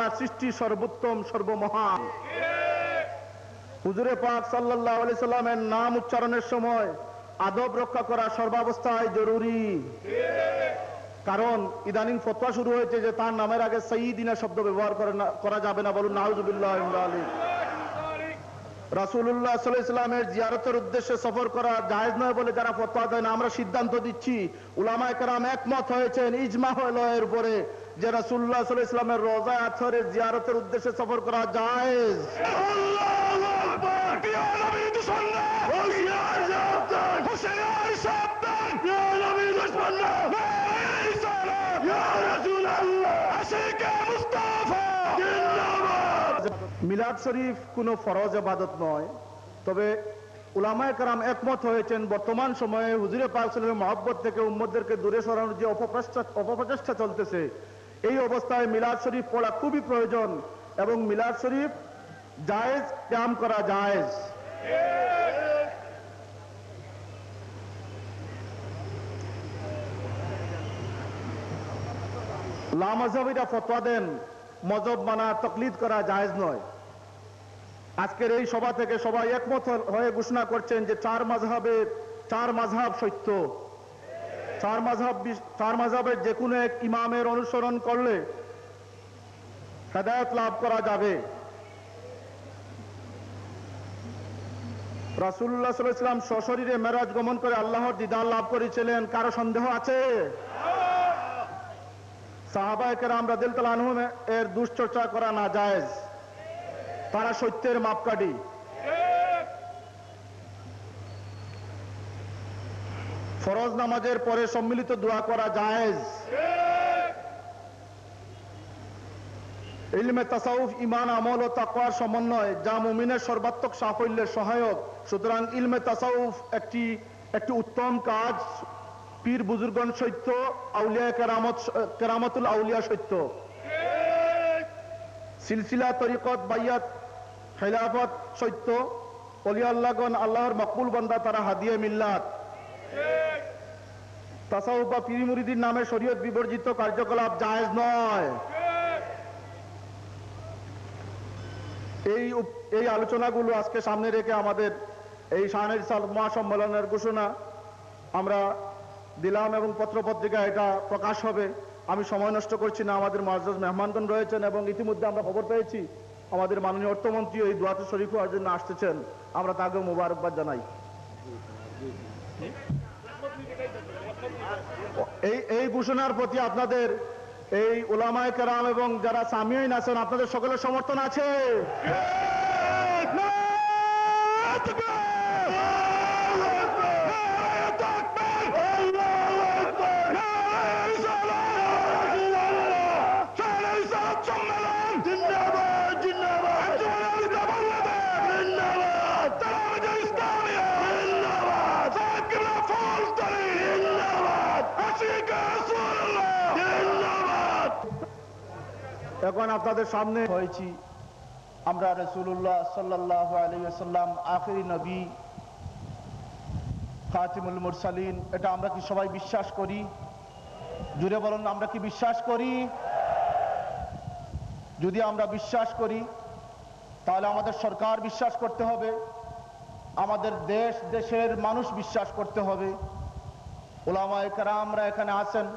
আল্লাহর সৃষ্টি সর্বোত্তম সর্বমহান। হুজুরে পাক সাল্লাল্লাহু আলাইহি সাল্লামের নাম উচ্চারণের সময় আদব রক্ষা করা সর্বাবস্থায় জরুরি। কারণ ইদানিং ফতোয়া শুরু হয়েছে যে তার নামের আগে সাইয়্যিদিনা শব্দ ব্যবহার করা যাবে না। বলুন নাউযুবিল্লাহি মিন যালিক। রাসূলুল্লাহ সাল্লাল্লাহু আলাইহি ওয়াসাল্লামের জিয়ারতের উদ্দেশ্যে সফর করা জায়েজ নয় বলে যারা ফতোয়া দেন, আমরা সিদ্ধান্ত দিচ্ছি, উলামায়ে কেরাম একমত হয়েছেন, ইজমা হলো এর উপরে যে রাসূলুল্লাহ সাল্লাল্লাহু আলাইহি ওয়াসাল্লামের রওজা আতহারের জিয়ারতের উদ্দেশ্যে সফর করা জায়েজ। আল্লাহু আকবার। ইয়া নবী সাল্লাল্লাহু আলাইহি ওয়াসাল্লাম, হুশিয়ার সাবধান, ইয়া নবী সাল্লাল্লাহু আলাইহি ওয়াসাল্লাম, ইয়া রাসূলুল্লাহ, আশিকে মুস্তাফা জিন্দাবাদ। মিলাদ শরীফ কোনো ফরজ ইবাদত নয়, তবে উলামায়ে কেরাম একমত হয়েছেন বর্তমান সময়ে হুজুরে পাক সাল্লাল্লাহু আলাইহি ওয়াসাল্লামের মহব্বত থেকে উম্মতদেরকে দূরে সরানোর যে অপপ্রচেষ্টা চলতেছে, এই অবস্থায় মিলাদ শরীফ পড়া খুবই প্রয়োজন এবং মিলাদ শরীফ জায়েজ, কিয়াম করা জায়েজ। লামাযহাবিরা ফতোয়া দেন মযহব মানা, তাকলিদ করা জায়েজ নয়। আজকের এই সভা থেকে সবাই একমত হয়ে ঘোষণা করছেন যে চার মাযহাব সত্য। চার মাযহাবের যে কোনো এক ইমামের অনুসরণ করলে হেদায়েত লাভ করা যাবে। রাসূলুল্লাহ সাল্লাল্লাহু আলাইহি ওয়াসাল্লাম সশরীরে মেরাজ গমন করে আল্লাহর দিদার লাভ করেছিলেন, কারো সন্দেহ আছে? সাহাবায়ে কেরাম রাদিয়াল্লাহু আনহুম এর দুশ্চর্চা করা নাজায়েজ, তারা সত্যের মাপকাঠি। ফরজ নামাজের পরে সম্মিলিত দোয়া করা জায়েজ। ইলমে তাসাউফ ঈমান, আমল ও তাকওয়ার সমন্বয়, যা মুমিনের সর্বাত্মক সাফল্যের সহায়ক। সুতরাং ইলমে তাসাউফ একটি উত্তম কাজ। পীর বুজুর্গণ সত্য, আউলিয়া কেরামতুল আউলিয়া সত্য। সিলসিলা, তরিকত, বাইয়াত, খেলাফত সত্য। ওলিয়া আল্লাহগণ আল্লাহর মকবুল বান্দা, তারা হাদিয়ে মিল্লাত। তাসাউফ বা পীর মুরিদির নামে শরীয়ত বিবর্জিত কার্যকলাপ জায়েজ নয়। এই আলোচনাগুলো আজকে সামনে রেখে আমাদের এই শাহনের মহাসম্মেলনের ঘোষণা আমরা দিলাম এবং পত্রপত্রিকা এটা প্রকাশ হবে। আমি সময় নষ্ট করছি না, আমাদের মুআজ্জাজ মেহমানগণ রয়েছেন এবং ইতিমধ্যে আমরা খবর পেয়েছি আমাদের মাননীয় অর্থমন্ত্রী এই দোয়াতে শরীক হওয়ার জন্য আসতেছেন। আমরা তাকে মোবারকবাদ জানাই। এই ঘোষণার প্রতি আপনাদের এই উলামায়ে কেরাম এবং যারা সামিঈন আছেন, আপনাদের সকলের সমর্থন আছে? এখন আপনাদের সামনে হয়েছি আমরা রাসূলুল্লাহ সাল্লাল্লাহু আলাইহি ওয়াসাল্লাম আখিরি নবী, খাতিমুল মুরসালিন। এটা আমরা কি সবাই বিশ্বাস করি? জুড়ে বলুন, আমরা কি বিশ্বাস করি? যদি আমরা বিশ্বাস করি তাহলে আমাদের সরকার বিশ্বাস করতে হবে, আমাদের দেশের মানুষ বিশ্বাস করতে হবে। উলামায়ে কেরামরা এখানে আছেন।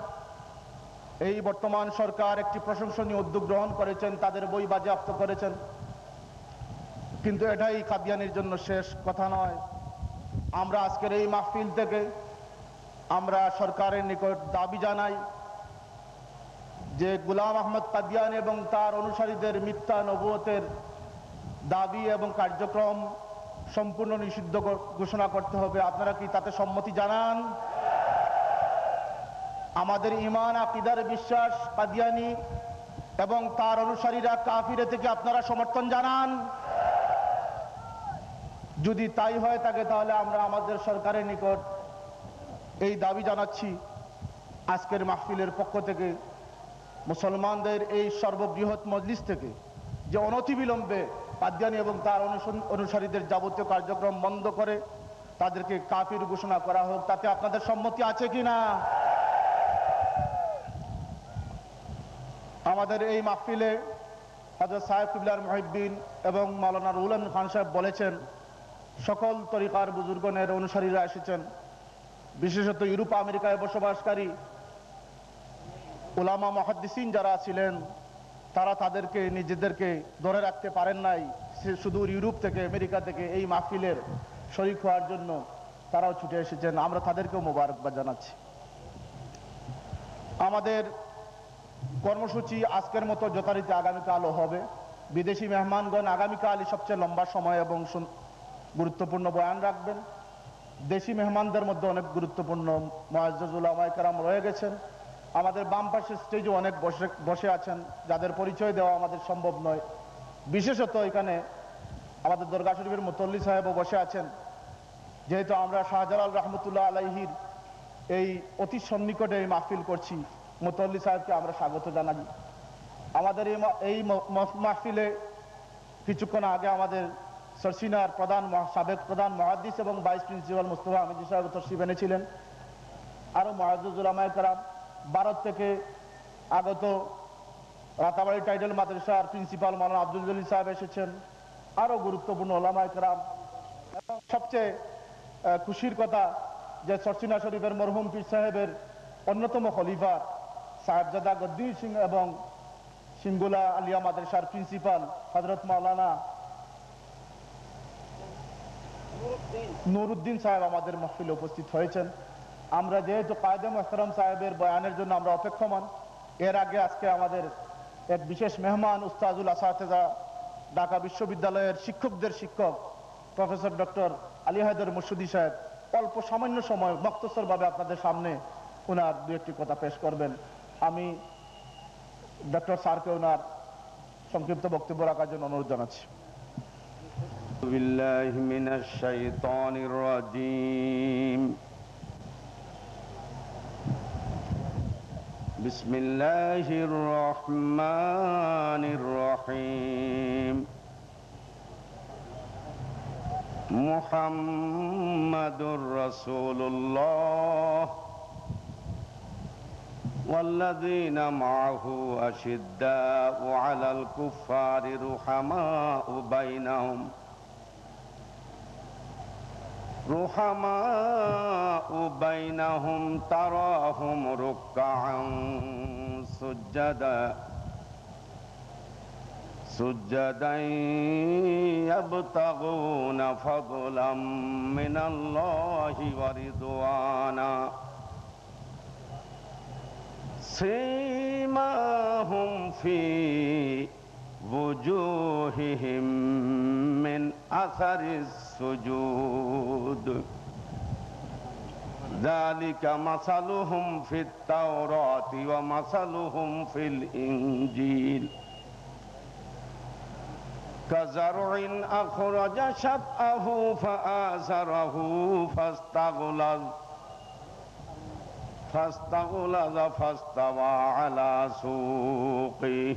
এই বর্তমান সরকার একটি প্রশংসনীয় উদ্যোগ গ্রহণ করেছেন, তাদের বই বাজেয়াপ্ত করেছেন, কিন্তু এটাই কাদিয়ানির জন্য শেষ কথা নয়। আমরা আজকের এই মাহফিল থেকে আমরা সরকারের নিকট দাবি জানাই যে গোলাম আহমদ কাদিয়ানী এবং তার অনুসারীদের মিথ্যা নবুয়তের দাবি এবং কার্যক্রম সম্পূর্ণ নিষিদ্ধ ঘোষণা করতে হবে। আপনারা কি তাতে সম্মতি জানান? আমাদের ঈমান, আকীদার বিশ্বাস কাদিয়ানী এবং তার অনুসারীরা কাফির থেকে আপনারা সমর্থন জানান? যদি তাই হয় থাকে তাহলে আমরা আমাদের সরকারের নিকট এই দাবি জানাচ্ছি, আজকের মাহফিলের পক্ষ থেকে মুসলমানদের এই সর্ববৃহৎ মজলিস থেকে যে অনতিবিলম্বে কাদিয়ানী এবং তার অনুসারীদের যাবতীয় কার্যক্রম বন্ধ করে তাদেরকে কাফির ঘোষণা করা হোক। তাতে আপনাদের সম্মতি আছে কিনা? আমাদের এই মাহফিলে হযরত সাহেব কিবলার মুহিব্বিন এবং মাওলানা রুহুল আমিন খান সাহেব বলেছেন, সকল তরিকার বুজুর্গনের অনুসারীরা এসেছেন, বিশেষত ইউরোপ আমেরিকায় বসবাসকারী উলামা মুহাদ্দিসিন যারা ছিলেন, তারা তাদেরকে নিজেদেরকে ধরে রাখতে পারেন নাই, সুদূর ইউরোপ থেকে আমেরিকা থেকে এই মাহফিলের শরীক হওয়ার জন্য তারাও ছুটে এসেছেন। আমরা তাদেরকেও মোবারকবাদ জানাচ্ছি। আমাদের কর্মসূচি আজকের মতো যথারীতি আগামীকালও হবে। বিদেশি মেহমানগণ আগামীকালই সবচেয়ে লম্বা সময় এবং গুরুত্বপূর্ণ বয়ান রাখবেন। দেশি মেহমানদের মধ্যে অনেক গুরুত্বপূর্ণ মুআজ্জাজ উলামায়ে কেরাম রয়ে গেছেন। আমাদের বাম পাশের স্টেজে অনেক বসে আছেন, যাদের পরিচয় দেওয়া আমাদের সম্ভব নয়। বিশেষত এখানে আমাদের দরগা শরীফের মুতল্লি সাহেবও বসে আছেন। যেহেতু আমরা শাহজালাল রহমতুল্লাহ আলাইহির এই অতি সন্নিকটে এই মাহফিল করছি, মুতল্লি সাহেবকে আমরা স্বাগত জানাই। আমাদের এই মাহফিলে কিছুক্ষণ আগে আমাদের সরসিনার সাবেক প্রধান মুহাদ্দিস এবং ভাইস প্রিন্সিপাল মুস্তাফা আহমেদ সাহেব তশরিফ এনেছিলেন। আরও মুআজ্জাজ উলামায়ে কেরাম, ভারত থেকে আগত রাতাবাড়ি টাইটেল মাদ্রাসার প্রিন্সিপাল মাওলানা আব্দুল জলিল সাহেব এসেছেন, আরও গুরুত্বপূর্ণ উলামায়ে কেরাম। এবং সবচেয়ে খুশির কথা যে সরসিনা শরীফের মরহুম পীর সাহেবের অন্যতম খলিফা সাহেবজাদা গদ্দীর সিং এবং সিঙ্গুলা আলিয়া মাদ্রাসার প্রিন্সিপাল হযরত মাওলানা নুরুদ্দিন সাহেব আমাদের মাহফিলে উপস্থিত হয়েছেন। আমরা যেহেতু কায়েদে মুহতারাম সাহেবের বয়ানের জন্য আমরা অপেক্ষমান, এর আগে আজকে আমাদের এক বিশেষ মেহমান উস্তাজুল আসাতেজা ঢাকা বিশ্ববিদ্যালয়ের শিক্ষকদের শিক্ষক প্রফেসর ডক্টর আলী হায়দার মুর্শিদি সাহেব অল্প সামান্য সময় মুক্তসরভাবে আপনাদের সামনে ওনার দু একটি কথা পেশ করবেন। আমি ডক্টর স্যারকে ওনার সংক্ষিপ্ত বক্তব্য রাখার জন্য অনুরোধ জানাচ্ছি। বিল্লাহি মিনাশ শাইতানির রাজিম। বিসমিল্লাহির রহমানির রহিম। মুহাম্মাদুর রাসূলুল্লাহ والذين معه أشداء على الكفار رحماء بينهم تراهم ركعا سجدا يبتغون فضلا من الله ورضوانا سيماهم في وجوههم من أثر السجود ذلك مثلهم في التوراة ومثلهم في الإنجيل كزرع أخرج شطأه فآزره فاستغلظ فاستوى على سوقه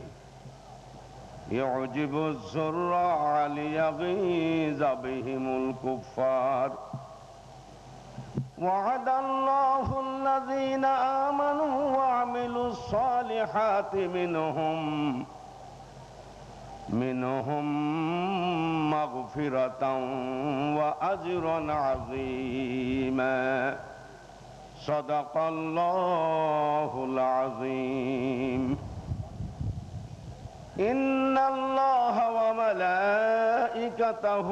يعجب الزراع ليغيظ بهم الكفار وعد الله الذين آمنوا وعملوا الصالحات منهم مغفرة وأجرا عظيما صدق الله العظيم إن الله وملائكته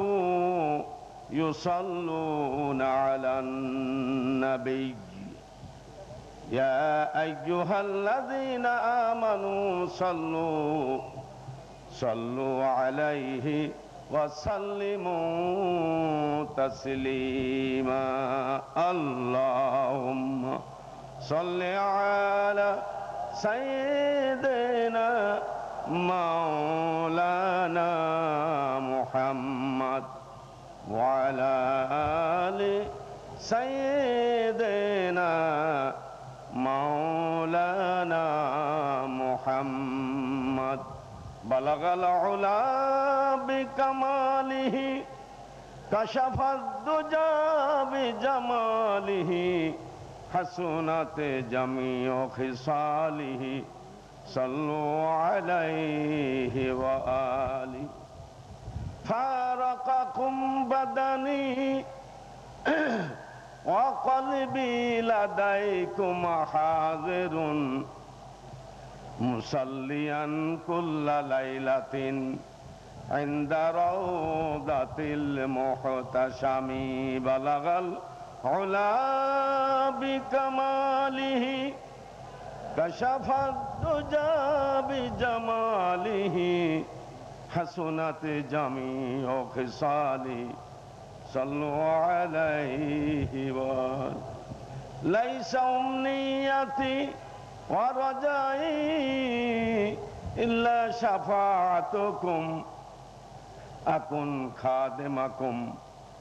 يصلون على النبي يا أيها الذين آمنوا صلوا عليه وسلموا تسليما اللهم صل على سيدنا مولانا محمد وعلى آل سيدنا مولانا محمد بلغ العلا بكماله كشف الدجى بجماله حسنت جميع خصاله صلوا عليه لكم بدني وقلبي لديكم حاضر مصليا كل ليلة عند روضة المحتشم بلغ العلا بكماله كشف الدجى بجماله حسنت جميع خصاله صلوا عليه وآله ليس أمنيتي ورجائي إلا شفاعتكم أكن خادمكم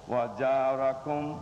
وجاركم